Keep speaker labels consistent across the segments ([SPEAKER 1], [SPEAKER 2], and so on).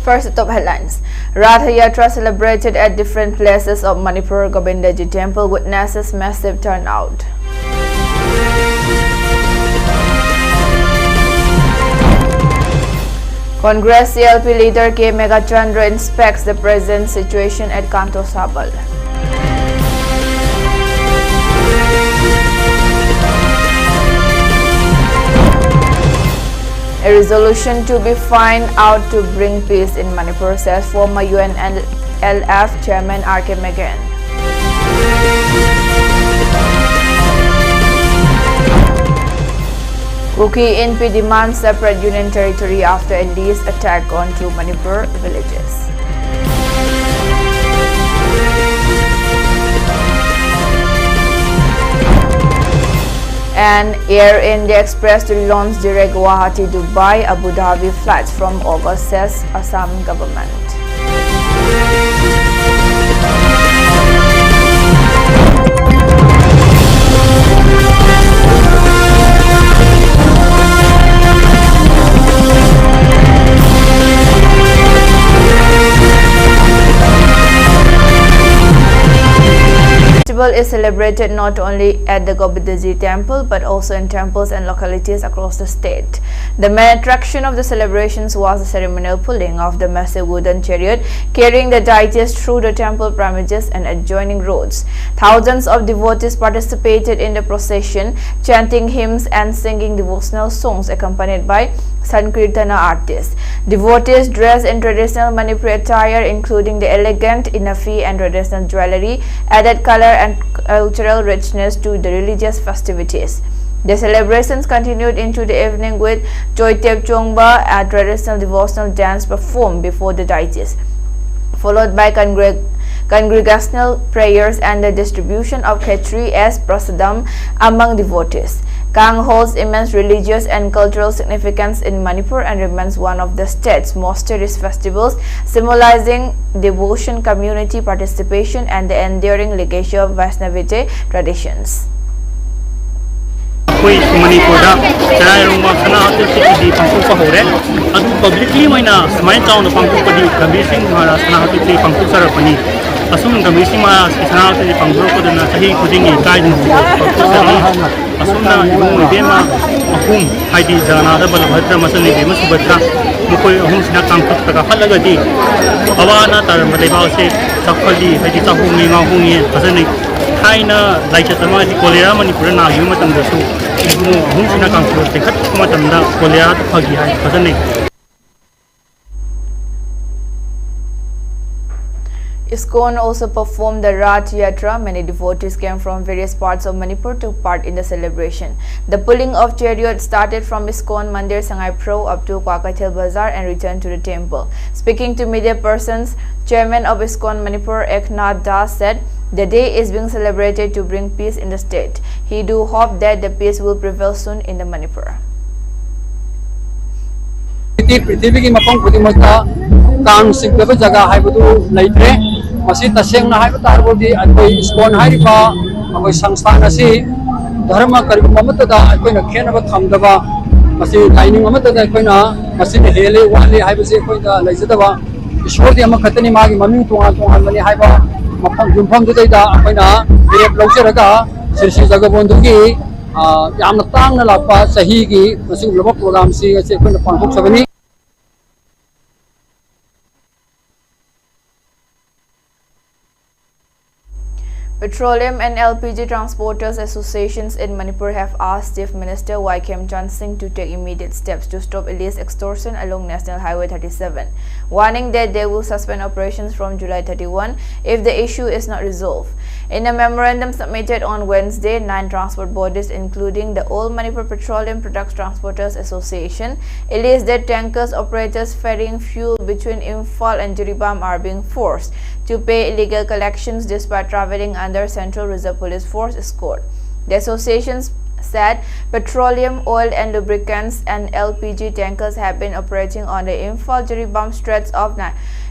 [SPEAKER 1] First, the top headlines. Ratha Yatra celebrated at different places of Manipur Govindaji Temple witnesses massive turnout. Congress CLP leader K. Megachandra inspects the present situation at Kanto Sabal. A resolution to be found out to bring peace in Manipur, says former UNLF Chairman R.K. Megan. Kuki NP demands separate union territory after India's attack on two Manipur villages. And Air India Express to launch direct Guwahati Dubai Abu Dhabi flights from August, says Assam government. The festival is celebrated not only at the Govindaji temple but also in temples and localities across the state. The main attraction of the celebrations was the ceremonial pulling of the massive wooden chariot carrying the deities through the temple premises and adjoining roads. Thousands of devotees participated in the procession, chanting hymns and singing devotional songs accompanied by Sankirtana artists. Devotees dressed in traditional Manipuri attire, including the elegant inafi and traditional jewelry, added color and cultural richness to the religious festivities. The celebrations continued into the evening with Choitep Chongba, a traditional devotional dance performed before the deities, followed by congregational prayers and the distribution of khetri as prasadam among devotees. Kang holds immense religious and cultural significance in Manipur and remains one of the state's most cherished festivals, symbolizing devotion, community participation, and the enduring legacy of Vaishnavite traditions.
[SPEAKER 2] Asum gamisi ma isana te pangro ko dana sahi kudingi kaidin asumna yung bema ahum haidi jana da balabhadra masani bema subhadra mukoi ahum sina kangkut taka halaga di awana tar madaiba se safali haidi tahu mi ma hungi asani thaina laichat ma di kolera Manipur na yuma tam dasu ahum sina kangkut te khat ma tam da kolera phagi hai asani.
[SPEAKER 1] ISKCON also performed the Ratha Yatra. Many devotees came from various parts of Manipur to part in the celebration. The pulling of chariots started from ISKCON Mandir Sangai Pro up to Kwakathil Bazaar and returned to the temple. Speaking to media persons, Chairman of ISKCON Manipur Eknath Das said the day is being celebrated to bring peace in the state. He do hope that the peace will prevail soon in the Manipur.
[SPEAKER 3] Masih tasengna hai batar bodi akoi ISKCON hai ba akoi sangsthana si dharma karib mamata da akoi na khena ba thamda ba masih dining mamata da akoi na masih hele wali hai ba se akoi da laijada ba ishwar di ama khatani magi mami tonga mani hai ba mafam jumpham du da akoi na direct laujaraga sirsi jaga bondu gi yamna tangna lakpa sahi gi masih ulama program si se akoi na pangthok sabani.
[SPEAKER 1] Petroleum and LPG transporters associations in Manipur have asked Chief Minister Y.K. Singh to take immediate steps to stop illicit extortion along National Highway 37, warning that they will suspend operations from July 31 if the issue is not resolved. In a memorandum submitted on Wednesday, 9 transport bodies, including the All Manipur Petroleum Products Transporters Association, alleged that tankers operators ferrying fuel between Imphal and Jiribam are being forced to pay illegal collections despite traveling under Central Reserve Police Force escort. The associations said petroleum, oil and lubricants and LPG tankers have been operating on the Imphal-Jiribam stretch of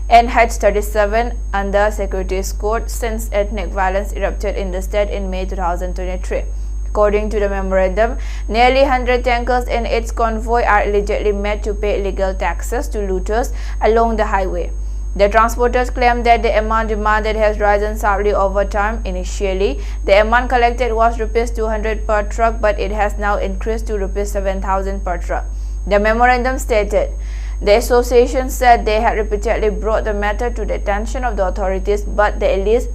[SPEAKER 1] NH37 under security escort since ethnic violence erupted in the state in May 2023. According to the memorandum, nearly 100 tankers in its convoy are allegedly made to pay illegal taxes to looters along the highway. The transporters claim that the amount demanded has risen sharply over time. Initially, the amount collected was Rs 200 per truck, but it has now increased to Rs 7,000 per truck. The memorandum stated, the association said they had repeatedly brought the matter to the attention of the authorities, but the alleged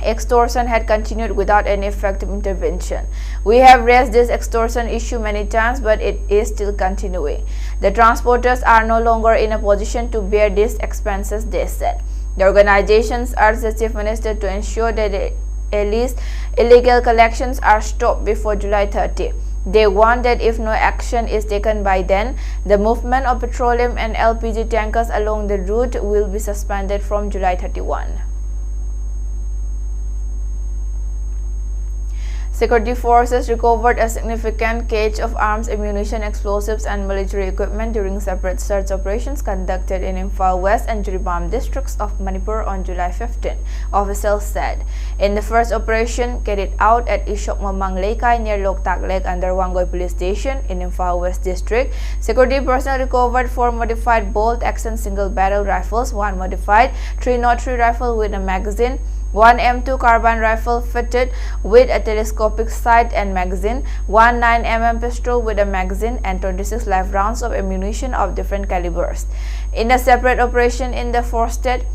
[SPEAKER 1] extortion had continued without any effective intervention. We have raised this extortion issue many times, but it is still continuing. The transporters are no longer in a position to bear these expenses, they said. The organizations urged the Chief Minister to ensure that the alleged illegal collections are stopped before July 30. They warned that if no action is taken by then, the movement of petroleum and LPG tankers along the route will be suspended from July 31. Security forces recovered a significant cache of arms, ammunition, explosives, and military equipment during separate search operations conducted in Imphal West and Jiribam districts of Manipur on July 15, officials said. In the first operation, carried out at Ishok Mamang Lekai near Loktak Lake under Wangoi Police Station in Imphal West District, security personnel recovered 4 modified bolt-action single-barrel rifles, 1 modified 303 rifle with a magazine, 1 M2 carbine rifle fitted with a telescopic sight and magazine, 1 9mm pistol with a magazine, and 26 live rounds of ammunition of different calibers. In a separate operation in the forested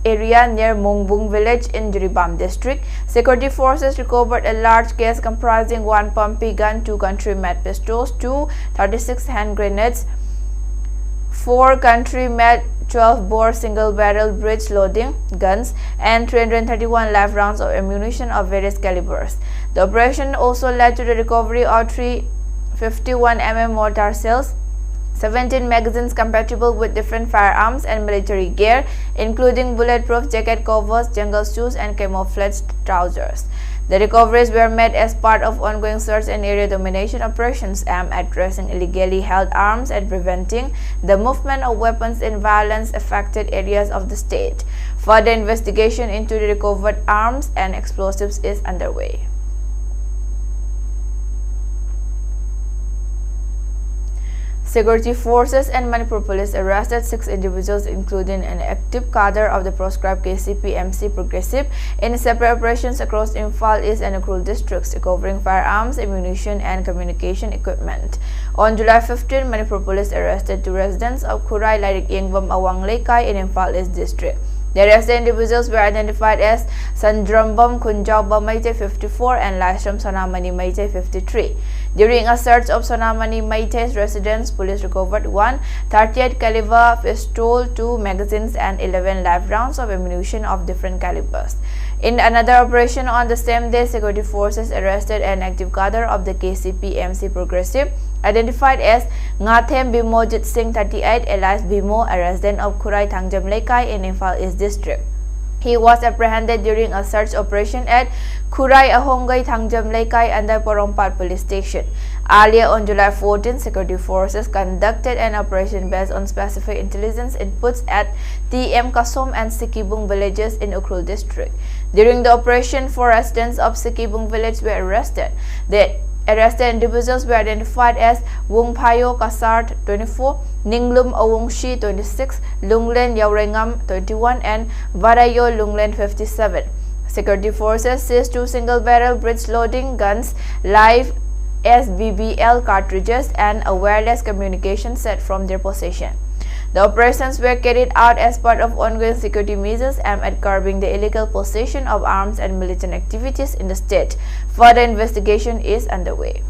[SPEAKER 1] area near Mongbung village in Jiribam district, security forces recovered a large case comprising 1 pumpy gun, 2 country-made pistols, 2 36 hand grenades, 4 country-made 12-bore single-barrel breech-loading guns, and 331 live rounds of ammunition of various calibers. The operation also led to the recovery of 3 51mm mortar shells, 17 magazines compatible with different firearms and military gear, including bulletproof jacket covers, jungle shoes, and camouflage trousers. The recoveries were made as part of ongoing search and area domination operations aimed at addressing illegally held arms and preventing the movement of weapons in violence-affected areas of the state. Further investigation into the recovered arms and explosives is underway. Security forces and Manipur police arrested 6 individuals, including an active cadre of the proscribed KCP-MC Progressive, in separate operations across Imphal East and Ukrul districts, covering firearms, ammunition, and communication equipment. On July 15, Manipur police arrested 2 residents of Khurai Lairik Yengbam Awang Lekai in Imphal East district. The arrested individuals were identified as Sandrambam Kunjau Maite 54 and Laishram Sonamani Maite 53. During a search of Sonamani Maite's residence, police recovered 1 38 caliber pistol, 2 magazines, and 11 live rounds of ammunition of different calibers. In another operation on the same day, security forces arrested an active cadre of the KCP-MC Progressive, identified as Ngathem Bimojit Singh 38, alias Bimo, a resident of Khurai Thangjam Lekai in Imphal East district. He was apprehended during a search operation at Khurai Ahongai Thangjam Lekai under Porompat police station. Earlier on July 14, security forces conducted an operation based on specific intelligence inputs at TM Kasom and Sikibung villages in Ukrul district. During the operation, 4 residents of Sikibung village were arrested. The arrested individuals were identified as Wung Payo Kasart 24, Ninglum Awungshi 26, Lunglen Yaurengam 21, and Varayo Lunglen 57. Security forces seized 2 single-barrel breech-loading guns, live SBBL cartridges, and a wireless communication set from their possession. The operations were carried out as part of ongoing security measures aimed at curbing the illegal possession of arms and militant activities in the state. Further investigation is underway.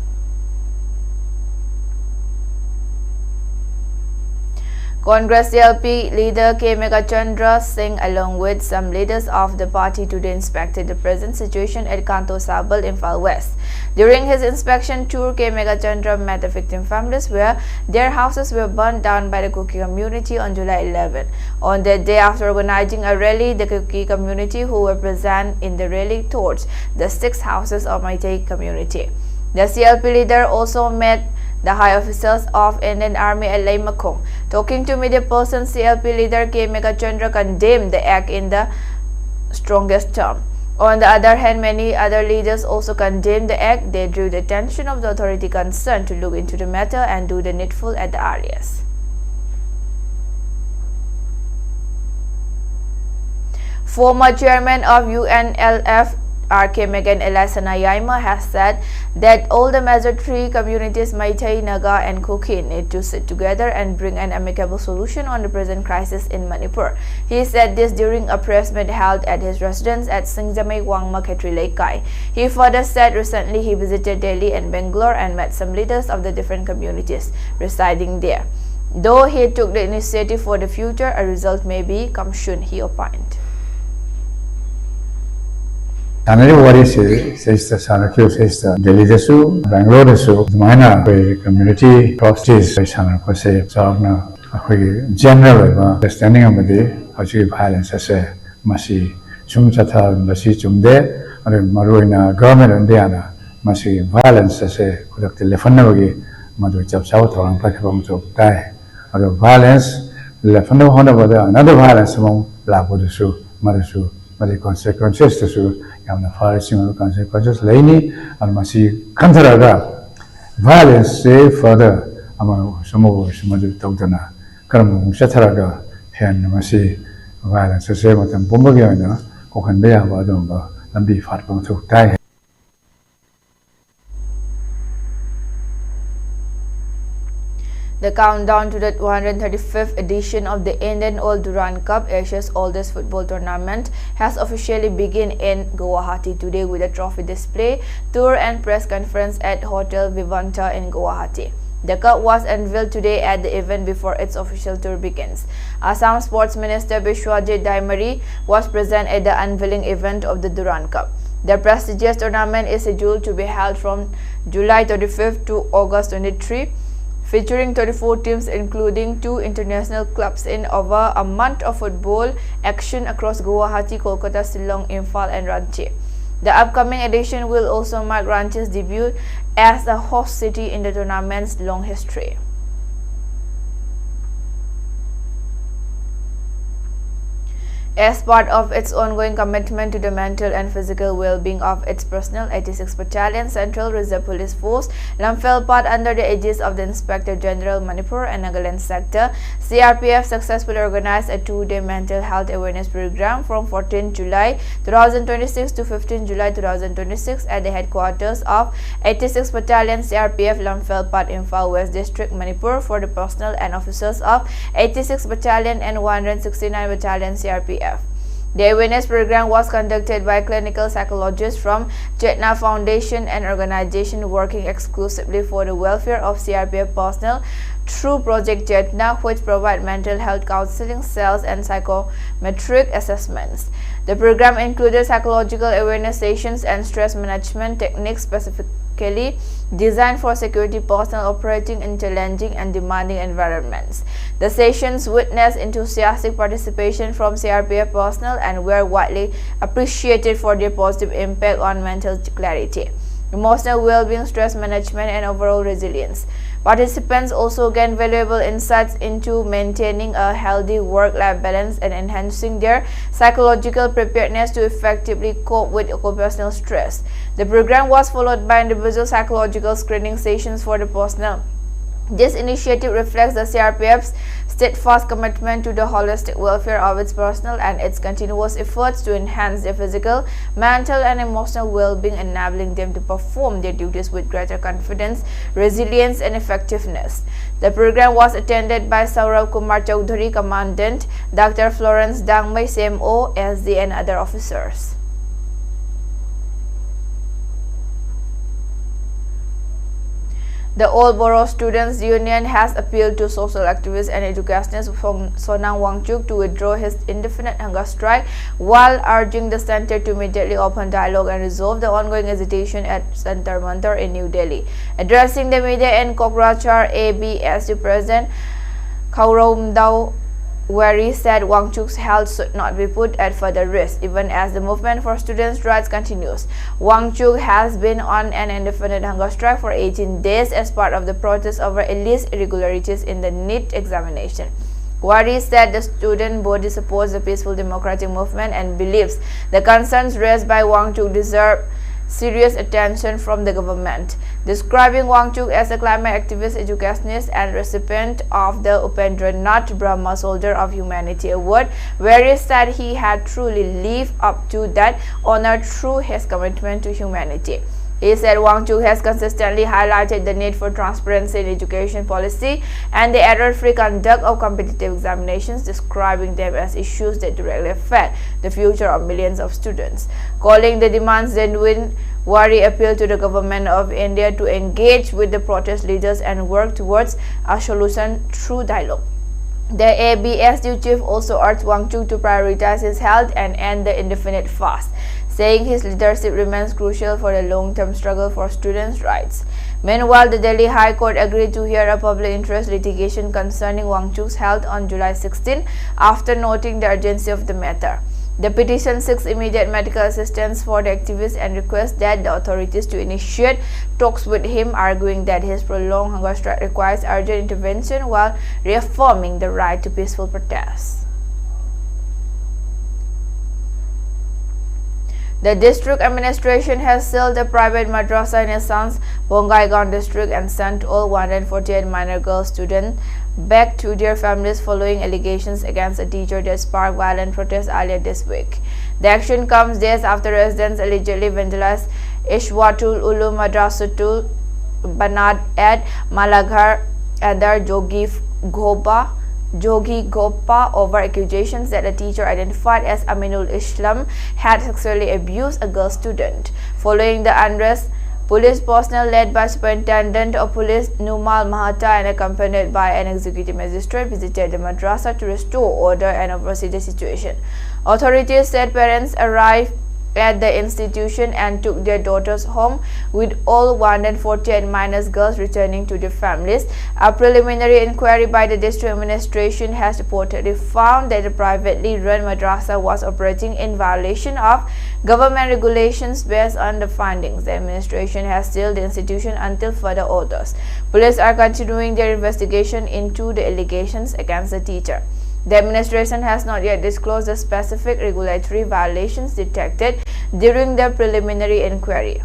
[SPEAKER 1] Congress CLP leader K. Megachandra Singh, along with some leaders of the party, today inspected the present situation at Kanto Sabal, Imphal West. During his inspection tour, K. Megachandra met the victim families where their houses were burned down by the Kuki community on July 11. On that day, after organizing a rally, the Kuki community who were present in the rally torched the 6 houses of Meitei community. The CLP leader also met the high officials of Indian Army at Laimakong. Talking to media persons, CLP leader K. Megachandra condemned the act in the strongest term. On the other hand, many other leaders also condemned the act. They drew the attention of the authority concerned to look into the matter and do the needful at the earliest. Former chairman of UNLF RK Megan Aleza has said that all the major three communities, Meitei, Naga and Kuki, need to sit together and bring an amicable solution on the present crisis in Manipur. He said this during a press meet held at his residence at Singjamei Wangma Khetri Laikai. He further said recently he visited Delhi and Bangalore and met some leaders of the different communities residing there. Though he took the initiative for the future, a result may come soon, he opined.
[SPEAKER 4] Another worry is the CRPF says the Delhi desu, Bangalore desu, Mana community trustees say so general understanding of the violence as a masi chumchata masi chumde and Maruina government Indiana masi violence as a telephone Madu Chapsau and Pakam to die or violence left another violence among Labudusu, Madusu, but the consequences to far similar consequences laini and masi kantaraga violence say further among some of Madu Togdana Karam Shataraga hen masi violence say what and Bongaigaon Kokan Bea Vadumba and be fat from to die.
[SPEAKER 1] The countdown to the 135th edition of the Indian Durand Cup, Asia's oldest football tournament, has officially begun in Guwahati today with a trophy display, tour and press conference at Hotel Vivanta in Guwahati. The cup was unveiled today at the event before its official tour begins. Assam Sports Minister Bishwajit Daimari was present at the unveiling event of the Durand Cup. The prestigious tournament is scheduled to be held from July 25th to August 23, featuring 34 teams including 2 international clubs in over a month of football action across Guwahati, Kolkata, Shillong, Imphal and Ranchi. The upcoming edition will also mark Ranchi's debut as a host city in the tournament's long history. As part of its ongoing commitment to the mental and physical well-being of its personnel, 86th Battalion Central Reserve Police Force, Lamphel under the aegis of the Inspector General Manipur and Nagaland Sector, CRPF successfully organized a 2-day mental health awareness program from 14 July 2026 to 15 July 2026 at the headquarters of 86th Battalion CRPF Lamphel Imphal West District, Manipur for the personnel and officers of 86th Battalion and 169 Battalion CRPF. The awareness program was conducted by clinical psychologists from Chetna Foundation, an organization working exclusively for the welfare of CRPF personnel through Project Chetna, which provide mental health counseling, sales, and psychometric assessments. The program included psychological awareness sessions and stress management techniques specifically designed for security personnel operating in challenging and demanding environments. The sessions witnessed enthusiastic participation from CRPF personnel and were widely appreciated for their positive impact on mental clarity, emotional well-being, stress management, and overall resilience. Participants also gained valuable insights into maintaining a healthy work-life balance and enhancing their psychological preparedness to effectively cope with occupational stress. The program was followed by individual psychological screening sessions for the personnel. This initiative reflects the CRPF's steadfast commitment to the holistic welfare of its personnel and its continuous efforts to enhance their physical, mental, and emotional well-being, enabling them to perform their duties with greater confidence, resilience, and effectiveness. The program was attended by Saurabh Kumar Chaudhary, Commandant, Dr. Florence Dangmai, CMO, SD, and other officers. The All Borough Students' Union has appealed to social activists and educationists from Sonang Wangchuk to withdraw his indefinite hunger strike while urging the center to immediately open dialogue and resolve the ongoing agitation at Jantar Mantar in New Delhi. Addressing the media in Kokrachar, ABSU President Khauramdao Wari said Wangchuk's health should not be put at further risk, even as the movement for students' rights continues. Wangchuk has been on an indefinite hunger strike for 18 days as part of the protest over alleged irregularities in the NEET examination. Wari said the student body supports the peaceful democratic movement and believes the concerns raised by Wangchuk deserve serious attention from the government. Describing Wangchuk as a climate activist, educationist, and recipient of the Upendranath Brahma Soldier of Humanity Award, Wari said he had truly lived up to that honor through his commitment to humanity. He said Wangchuk has consistently highlighted the need for transparency in education policy and the error-free conduct of competitive examinations, describing them as issues that directly affect the future of millions of students. Calling the demands genuine, Wari appealed to the government of India to engage with the protest leaders and work towards a solution through dialogue. The ABSU chief also urged Wangchuk to prioritize his health and end the indefinite fast, saying his leadership remains crucial for the long-term struggle for students' rights. Meanwhile, the Delhi High Court agreed to hear a public interest litigation concerning Wangchuk's health on July 16 after noting the urgency of the matter. The petition seeks immediate medical assistance for the activist and requests that the authorities to initiate talks with him, arguing that his prolonged hunger strike requires urgent intervention while reaffirming the right to peaceful protest. The district administration has sealed a private madrasa in Assam's Bongaigaon district and sent all 148 minor girl students back to their families following allegations against a teacher that sparked violent protests earlier this week. The action comes days after residents allegedly vandalized Ishwatul Ulu Madrasatul Banat at Malaghar and their Jogi Gopa over accusations that a teacher identified as Aminul Islam had sexually abused a girl student. Following the unrest, police personnel led by Superintendent of Police Numal Mahata and accompanied by an executive magistrate visited the madrasa to restore order and oversee the situation. Authorities said parents arrived at the institution and took their daughters home, with all 148 minor girls returning to their families. A preliminary inquiry by the district administration has reportedly found that the privately run madrasa was operating in violation of government regulations. Based on the findings, the administration has sealed the institution until further orders. Police are continuing their investigation into the allegations against the teacher. The administration has not yet disclosed the specific regulatory violations detected during the preliminary inquiry.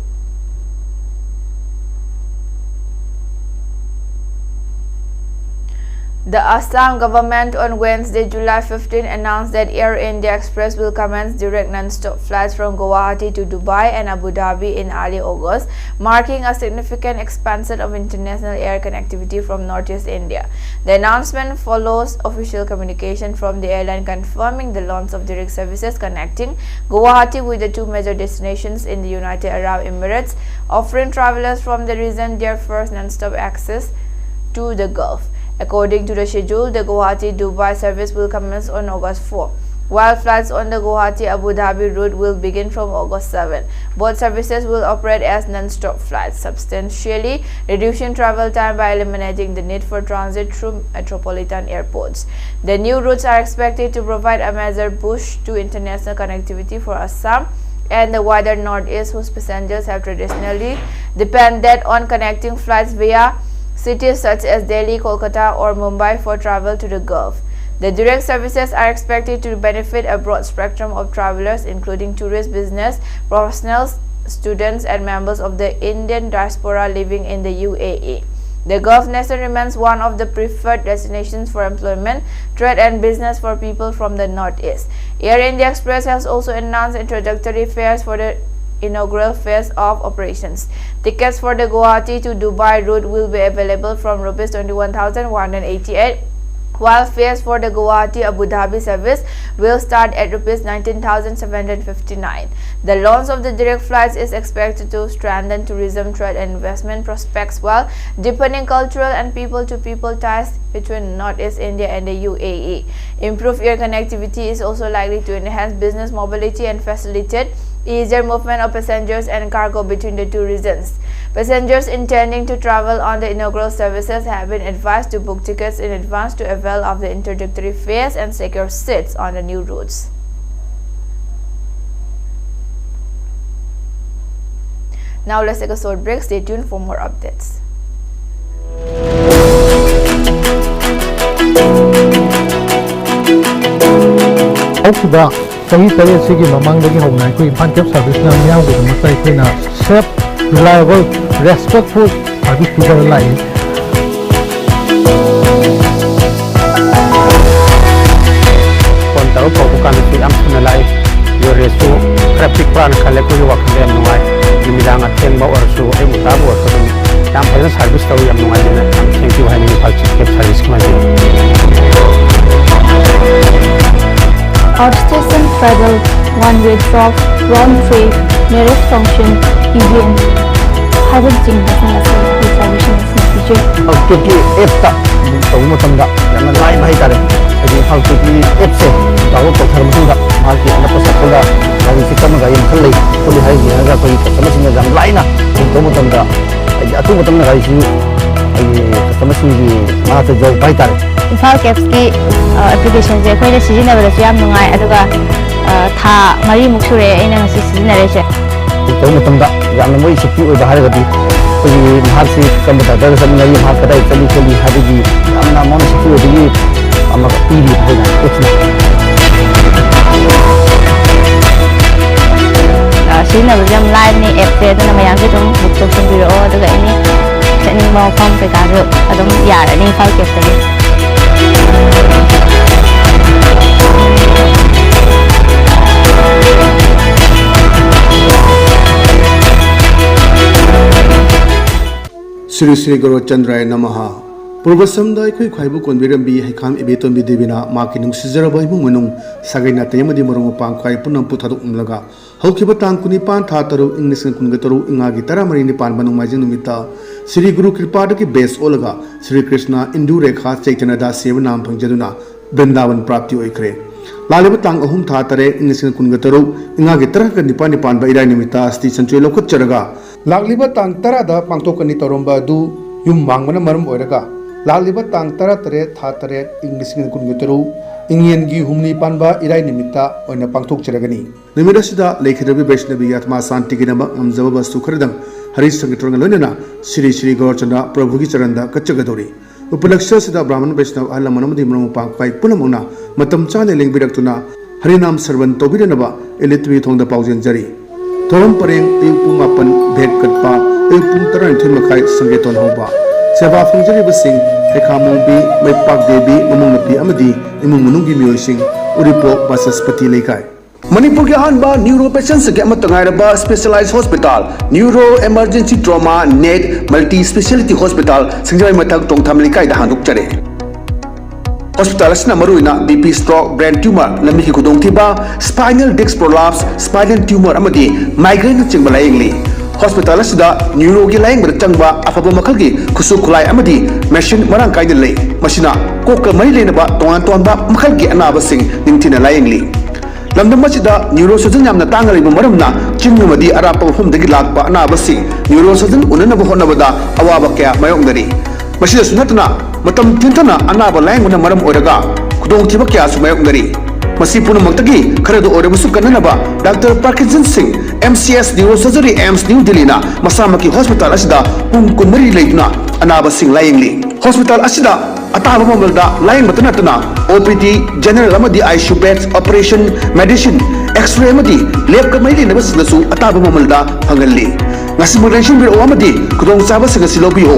[SPEAKER 1] The Assam government on Wednesday, July 15, announced that Air India Express will commence direct non-stop flights from Guwahati to Dubai and Abu Dhabi in early August, marking a significant expansion of international air connectivity from Northeast India. The announcement follows official communication from the airline confirming the launch of direct services connecting Guwahati with the two major destinations in the United Arab Emirates, offering travelers from the region their first non-stop access to the Gulf. According to the schedule, the Guwahati-Dubai service will commence on August 4, while flights on the Guwahati-Abu Dhabi route will begin from August 7. Both services will operate as non-stop flights, substantially reducing travel time by eliminating the need for transit through metropolitan airports. The new routes are expected to provide a major boost to international connectivity for Assam and the wider Northeast, whose passengers have traditionally depended on connecting flights via cities such as Delhi, Kolkata, or Mumbai for travel to the Gulf. The direct services are expected to benefit a broad spectrum of travelers, including tourists, business professionals, students, and members of the Indian diaspora living in the UAE. The Gulf nation remains one of the preferred destinations for employment, trade, and business for people from the Northeast. Air India Express has also announced introductory fares for the inaugural phase of operations. Tickets for the Guwahati to Dubai route will be available from Rs 21,188, while fares for the Guwahati-Abu Dhabi service will start at Rs 19,759. The launch of the direct flights is expected to strengthen tourism, trade, and investment prospects while deepening cultural and people-to-people ties between Northeast India and the UAE. Improved air connectivity is also likely to enhance business mobility and facilitate easier movement of passengers and cargo between the two regions. Passengers intending to travel on the inaugural services have been advised to book tickets in advance to avail of the introductory fares and secure seats on the new routes. Now let's take a short break. Stay tuned for more updates.
[SPEAKER 5] ꯍꯧꯈꯤꯕ ꯆꯍꯤ 8 ꯁꯤꯒꯤ ꯃꯃꯥꯡꯗꯒꯤ ꯍꯧꯅ ꯑꯩꯈꯣꯏ ꯏꯝꯐꯥꯜ ꯀꯦꯕ ꯁꯥꯔꯚꯤꯁꯅ ꯃꯤꯌꯥꯝꯒꯤꯗꯃꯛꯇ ꯑꯩꯈꯣꯏꯅ safe reliable ꯔꯦꯁꯄꯦꯛꯐꯨꯜ service ꯄꯤꯗꯨꯅ ꯂꯥꯛꯏ ꯐꯣꯟ ꯇꯧꯔ ꯀꯧꯕ ꯀꯥꯟꯗꯁꯨ ꯌꯥꯝ ꯊꯨꯅ ꯂꯥꯛꯏ ꯔꯦꯁꯁꯨ ꯈꯔ ꯄꯤꯛꯄ꯭ꯔꯥꯅ ꯈꯜꯂꯦ ꯑꯩꯈꯣꯏꯒꯤ ꯋꯥꯈꯜꯗ ꯌꯥꯝ ꯅꯨꯡꯉꯥꯏ ꯅꯨꯃꯤꯗꯥꯡ ꯑꯊꯦꯡꯕ ꯑꯣꯏꯔꯁꯨ ꯑꯌꯨꯛ ꯉꯟꯇꯥꯕꯨ ꯑꯣꯏꯔꯁꯨ ꯑꯗꯨꯝ ꯌꯥꯝ ꯐꯖꯅ ꯁꯥꯔꯚꯤꯁ ꯇꯧꯏ ꯌꯥꯝ ꯅꯨꯡꯉꯥꯏꯖꯅ ꯌꯥꯝ ꯊꯦꯡꯛ ꯌꯨ ꯍꯥꯏꯅꯤꯡꯉꯤ ꯏꯝꯐꯥꯜ ꯀꯦꯕ ꯁꯥꯔꯚꯤꯁꯀꯤ ꯃꯥꯏꯀꯩꯗ
[SPEAKER 6] Outstation travel, one-way drop, round trip, nearest function, event. Hybrid jing basing as a reservation is feature.
[SPEAKER 5] ꯍꯧꯖꯤꯛꯀꯤ ꯑꯦꯞꯇ ꯇꯧꯕ ꯃꯇꯝꯗ ꯌꯥꯝꯅ ꯂꯥꯏꯕ ꯍꯥꯏꯇꯥꯔꯦ ꯍꯥꯏꯗꯤ ꯍꯧꯖꯤꯛꯀꯤ ꯑꯦꯞꯁꯦ ꯗꯥꯎꯟꯂꯣꯗ ꯇꯧꯊꯔꯕ ꯃꯇꯨꯡꯗ ꯃꯥꯒꯤ ꯑꯅꯛꯄ ꯁꯛꯄꯗ ꯒꯥꯔꯤꯁꯤ ꯀꯔꯝꯕ ꯒꯥꯔꯤ ꯃꯈꯜ ꯂꯩ ꯈꯣꯠꯂꯤ ꯍꯥꯏꯔꯒ ꯌꯦꯡꯉꯒ ꯑꯩꯈꯣꯏꯒꯤ ꯀꯁꯇꯃꯔꯁꯤꯡꯅ ꯌꯥꯝ ꯂꯥꯏꯅ ꯇꯧꯕ ꯃꯇꯝꯗ ꯍꯥꯏꯗꯤ ꯑꯊꯨꯕ ꯃꯇꯝꯗ ꯒꯥꯔꯤꯁꯤ ꯑꯩꯒꯤ ꯀꯁꯇꯃꯔꯁꯤꯡꯒꯤ ꯃꯅꯥꯛꯇ ꯌꯧꯔꯛꯄ ꯍꯥꯏꯇꯥꯔꯦ
[SPEAKER 6] Imphal Cabsकी applicationꯁꯦ ꯑꯩꯈꯣꯏꯅ ꯁꯤꯖꯤꯟꯅꯕꯗꯁꯨ ꯌꯥꯝ ꯅꯨꯡꯉꯥꯏ ꯑꯗꯨꯒ ꯊꯥ 4ꯃꯨꯛ ꯁꯨꯔꯦ ꯑꯩꯅ ꯉꯁꯤ ꯁꯤꯖꯤꯟꯅꯔꯤꯁꯦ
[SPEAKER 5] ꯇꯧꯕ ꯃꯇꯝꯗ ꯌꯥꯝꯅ ꯃꯣꯏ ꯁꯦꯐꯇꯤ ꯑꯣꯏꯕ ꯍꯥꯏꯔꯒꯗꯤ ꯑꯩꯈꯣꯏꯒꯤ ꯃꯍꯥꯛꯁꯤ ꯀꯔꯝꯕ ꯗꯥꯛꯇꯔꯗ ꯆꯠꯅꯤꯡꯉꯤ ꯃꯍꯥꯛ ꯀꯗꯥꯏ ꯆꯠꯂꯤ ꯈꯣꯠꯂꯤ ꯍꯥꯏꯕꯒꯤ ꯌꯥꯝꯅ ꯃꯉꯣꯟꯗ ꯁꯦꯐꯇꯤ ꯑꯣꯏꯕꯒꯤ ꯑꯃ ꯄꯤꯔꯤ ꯑꯩꯈꯣꯏꯅ ꯑꯦꯞꯁꯤꯅ
[SPEAKER 6] ꯁꯤꯖꯤꯟꯅꯕꯁꯨ ꯌꯥꯝ ꯂꯥꯏꯕꯅꯤ ꯑꯦꯞꯁꯦ ꯑꯗꯨꯅ ꯃꯌꯥꯝꯁꯨ ꯑꯗꯨꯝ ꯕꯨꯛ ꯇꯧꯁꯟꯕꯤꯔꯛꯑꯣ ꯑꯗꯨꯒ ꯑꯦꯅꯤ ꯆꯠꯅꯤꯡꯕ ꯃꯐꯝ ꯀꯩꯀꯥꯁꯨ ꯑꯗꯨꯝ ꯌꯥꯔꯅꯤ Imphal ꯀꯦꯕꯇꯒꯤ
[SPEAKER 7] Sri Sri Guru Chandraya Namaha Purvasamda Koi Khaibu Konbirambi Haikam Ebetombi Devina Makinum Sizaraba Munum Sagana Tayamadi Morum Pang Kai Punam Putadu Umlaga Hokibatang Kunipan Tataru English and Kungataru Ingagi Taramari Pan Manumajinumita Sri Guru Kripadaki Base Olaga Sri Krishna Indureka Chaitanada Sevanam Panjaduna Brindavan Prapti Oikre Lalibatang Ahum Tatare English and Kungataru Ingagi Taraka Nipani Pan by Iranimita Sti Sanchuelo Kucharaga Lagliba tang tarada pangtokani toromba du yum mangmana marum oiraga Lagliba tang tara tare tha tare English ngin kungutaru Indian gi humni panba irai nimita oina pangtok charagani Nimidasida Lekhidabi Vaishnavi Atma Santiginama Amzaba Sukharadam Haris Sangitranga Lunana Sri Sri Gaurchana Prabhugi Charanda Kachagadori Upalaksha Sida Brahman Vaishnav Alamanamadi Muramu Pangkai Punamuna Matam Chane Lingbidaktuna Harinam Sarvan Tobidanaba ELITETV Thongda Paujan Jari Thoram Pareng Pung Mapan Bed Katpa Pung Taran Makai Sangeton Hoba Seba Fungjari Basing Ekamumbi Maipak Devi Mamungapi Amadi Imungi Musing Uripo Basaspati Lekai Manipur के अनबा neuro patients के मतंगाइरबा specialised hospital neuro emergency trauma net multi speciality hospital सिंगजाई मथक टोंगथामलिकाई दा हांदुकचरे Hospital asina maruina BP stroke brain tumor lambi ki khudongthiba spinal disc prolapse spinal tumor amadi migraine chingba layengli Hospital asida neuro gi layeng bar changba afaba makal gi khusu khulai amadi machine marang kaida lei masina kokka mari lenaba tongan tonba makal gi anaba sing ningthina layengli lamdam masida neurosurgeon yamna tangari ba maramna chingmadi arapa hum dagi lakpa anaba sing neurosurgeon unana ba honabada awaba kya mayongdari masida sunatna matam tintana anaba layengna maram oraga khudong thiba kya sumayongdari masi punamakta kharado orabusu kananaba Dr. Parkinson Singh MCS Neurosurgery AIMS New Delhi na masamaki hospital asida pung kunmari leituna anaba sing layengli hospital asida ataba mamalda layeng matanatuna OPD general amadi ICU beds operation medicine x-ray amadi lab ka maili nabasinasu ataba mamalda hangalli ngasi magrension biro amadi kudong saba sigasi lobiyo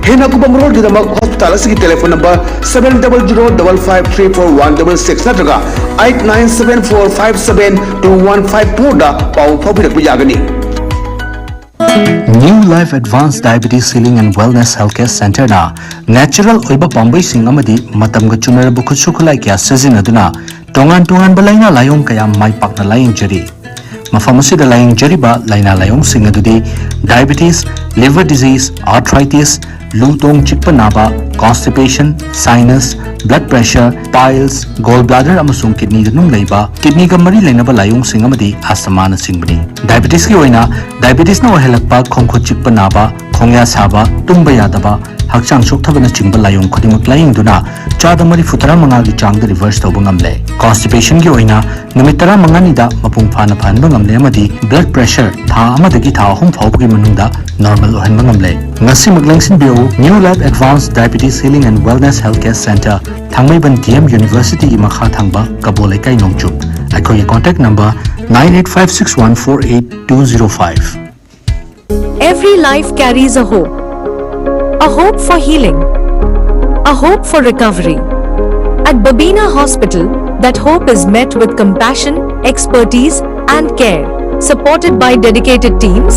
[SPEAKER 7] hena kubang road gidamak hospital asigi telephone number 700553416 natraga 8974572154 da pau phobirak bujagani
[SPEAKER 8] New Life Advanced Diabetes Healing and Wellness Healthcare Center na natural oiba pambai sing amadi matamga chunarabu khutsukhulai kya sazinaduna tongan balaina layong kaya mai pakna laying jari mafam asida laying jari ba laina layong sing adudi diabetes liver disease arthritis lutong chikpa naba constipation sinus blood pressure piles gallbladder amasung kidney nung leiba kidney ga mari lainaba layong sing amadi asthma na singbani diabetes ki oina diabetes na ohelakpa khongkho chikpa naba khongya saba tumba yadaba hakchang sokthaba chingba layong khodimak laying duna chada mari futara manga gi chang da reverse toba ngamle constipation gi oina numit 15 ni da mapung phana phanba ngamle amadi blood pressure tha amadagi tha hum phawba gi manungda normal ohanba ngamle ngasi maglangsin bio New Life Advanced Diabetes Healing and Wellness Healthcare Center Thangmaiban DM University gi makha thangba kabole kai nongchup ꯑꯩꯈꯣꯏꯒꯤ contact number 9856148205.
[SPEAKER 9] Every life carries a hope for healing, a hope for recovery. At Babina Hospital, that hope is met with compassion, expertise, and care, supported by dedicated teams.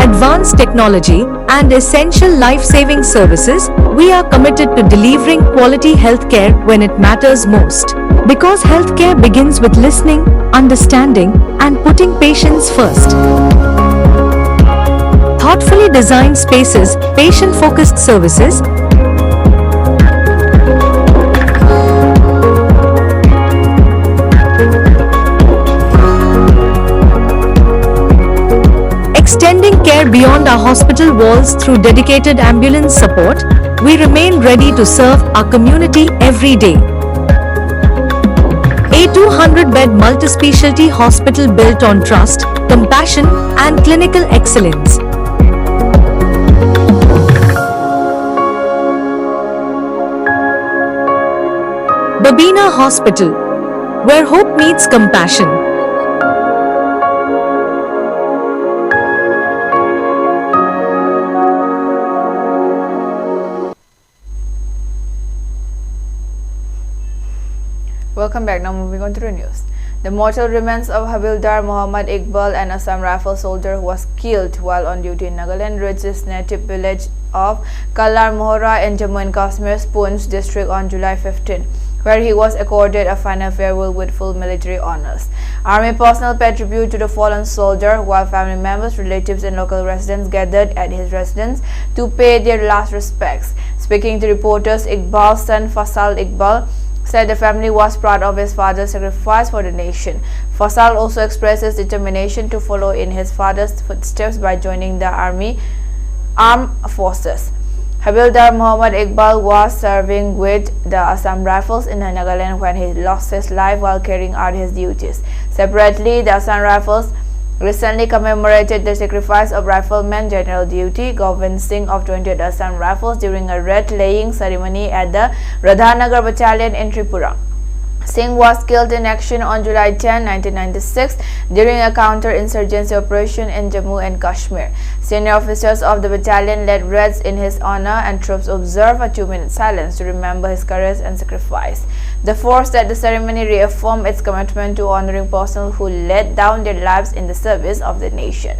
[SPEAKER 9] Advanced technology and essential life-saving services, we are committed to delivering quality healthcare when it matters most. Because healthcare begins with listening, understanding, and putting patients first. Thoughtfully designed spaces, patient-focused services, extending care beyond our hospital walls through dedicated ambulance support, we remain ready to serve our community every day. A 200-bed multi-specialty hospital built on trust, compassion, and clinical excellence. Babina Hospital, where hope meets compassion.
[SPEAKER 1] Welcome back. Now moving on to the news. The mortal remains of Havildar Muhammad Iqbal, an Assam Rifle soldier who was killed while on duty in Nagaland, reached his native village of Kalar Mohora in Jammu and Kashmir's Poonch district on July 15, where he was accorded a final farewell with full military honors. Army personnel paid tribute to the fallen soldier, while family members, relatives, and local residents gathered at his residence to pay their last respects. Speaking to reporters, Iqbal's son Fasal Iqbal said the family was proud of his father's sacrifice for the nation. Fasal also expressed his determination to follow in his father's footsteps by joining the armed forces. Havildar Muhammad Iqbal was serving with the Assam Rifles in Nagaland when he lost his life while carrying out his duties. Separately, the Assam Rifles recently commemorated the sacrifice of Rifleman General Duty Govind Singh of 20th Assam Rifles during a wreath-laying ceremony at the Radhanagar Battalion in Tripura. Singh was killed in action on July 10, 1996 during a counter-insurgency operation in Jammu and Kashmir. Senior officers of the battalion led raids in his honor, and troops observed a 2-minute silence to remember his courage and sacrifice. The force at the ceremony reaffirmed its commitment to honoring personnel who laid down their lives in the service of the nation.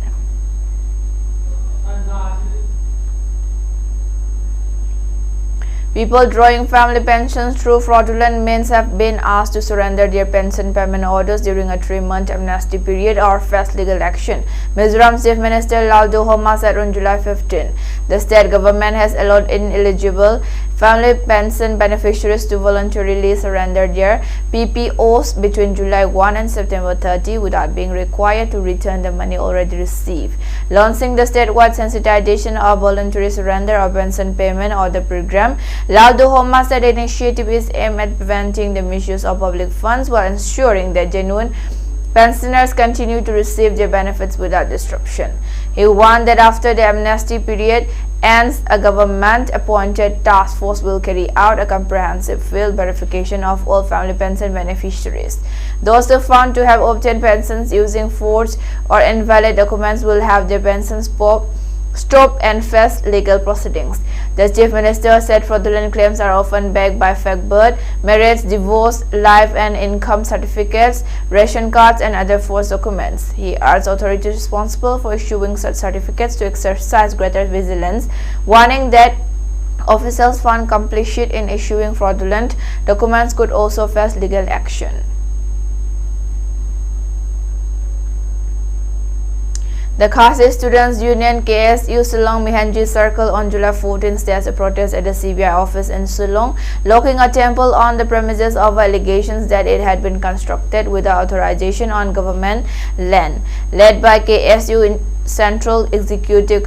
[SPEAKER 1] People drawing family pensions through fraudulent means have been asked to surrender their pension payment orders during a 3-month amnesty period or face legal action. Mizoram Chief Minister Laldu Homa said on July 15. The state government has allowed ineligible family pension beneficiaries to voluntarily surrender their PPOs between July 1 and September 30 without being required to return the money already received. Launching the statewide sensitization of voluntary surrender of pension payment order program, Laldu Homa said the initiative is aimed at preventing the misuse of public funds while ensuring that genuine pensioners continue to receive their benefits without disruption. He warned that after the amnesty period ends, a government-appointed task force will carry out a comprehensive field verification of all family pension beneficiaries. Those who found to have obtained pensions using forged or invalid documents will have their pensions stopped and face legal proceedings. The Chief Minister said fraudulent claims are often backed by fake birth, marriage, divorce, life and income certificates, ration cards and other false documents. He urged authorities responsible for issuing such certificates to exercise greater vigilance, warning that officials found complicit in issuing fraudulent documents could also face legal action. The Khasi Students Union KSU Shillong Mihanji Circle on July 14 staged a protest at the CBI office in Shillong, locking a temple on the premises of allegations that it had been constructed without authorization on government land. Led by KSU Central Executive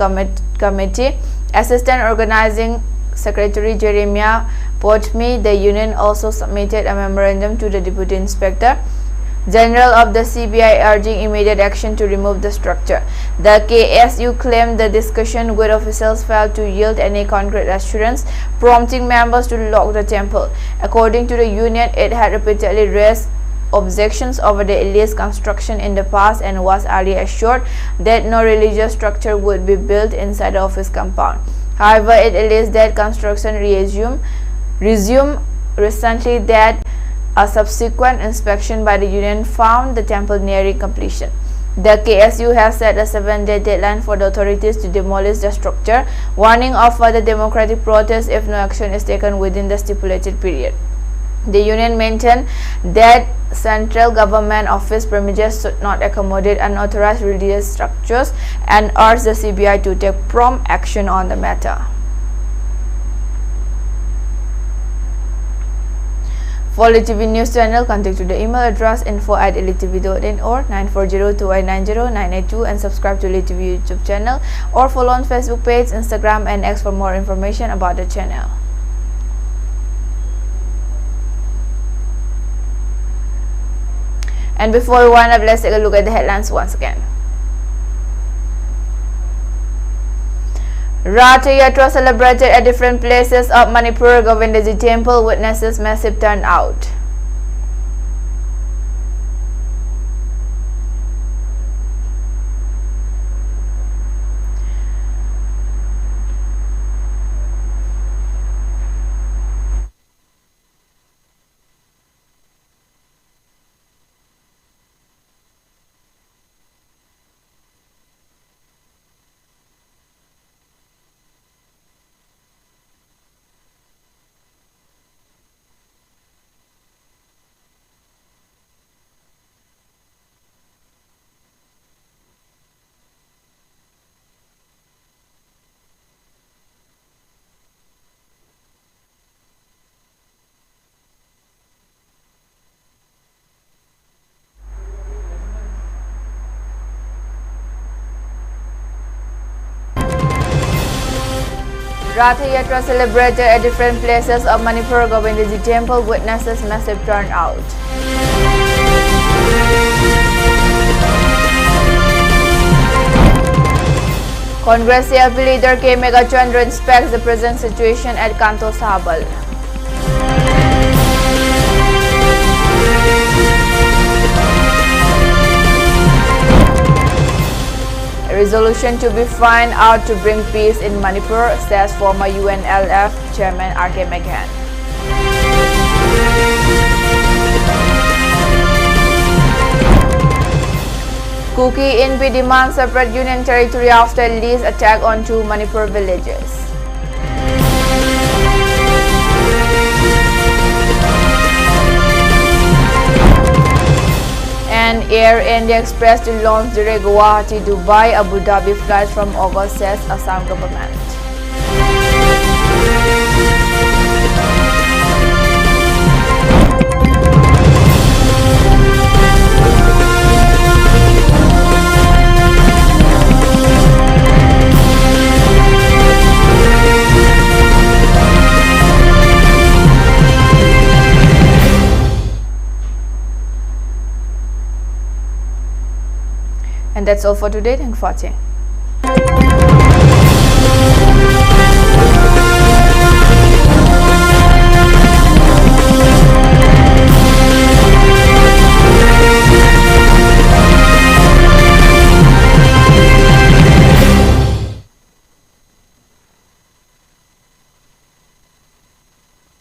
[SPEAKER 1] Committee, Assistant Organizing Secretary Jeremiah Potmi, the union also submitted a memorandum to the Deputy Inspector General of the CBI urging immediate action to remove the structure. The KSU claimed the discussion with officials failed to yield any concrete assurance, prompting members to lock the temple. According to the union, it had repeatedly raised objections over the illegal construction in the past and was earlier assured that no religious structure would be built inside the office compound. However, it alleged that construction resumed recently, that a subsequent inspection by the union found the temple nearing completion. The KSU has set a 7-day deadline for the authorities to demolish the structure, warning of further democratic protests if no action is taken within the stipulated period. The union maintained that central government office premises should not accommodate unauthorized religious structures and urged the CBI to take prompt action on the matter. For ELITETV News Channel, contact to the email address info@elitetv.in or 9402890982 and subscribe to ELITETV YouTube channel or follow on Facebook page, Instagram and X for more information about the channel. And before we wind up, let's take a look at the headlines once again. Ratha Yatra celebrated at different places of Manipur. Govindaji Temple witnesses massive turnout. Ratha Yatra celebrated at different places of Manipur. Govindaji Temple witnesses massive turnout. Congress CRPF leader K. Megachandra inspects the present situation at Kanto Sabal. A resolution to be found out to bring peace in Manipur, says former UNLF Chairman R.K. McGann. Kuki INP demands separate union territory after Lee's attack on 2 Manipur villages. And Air India Express to launch direct Guwahati, Dubai, Abu Dhabi flights from August, says Assam government. And that's all for today. Thanks for watching.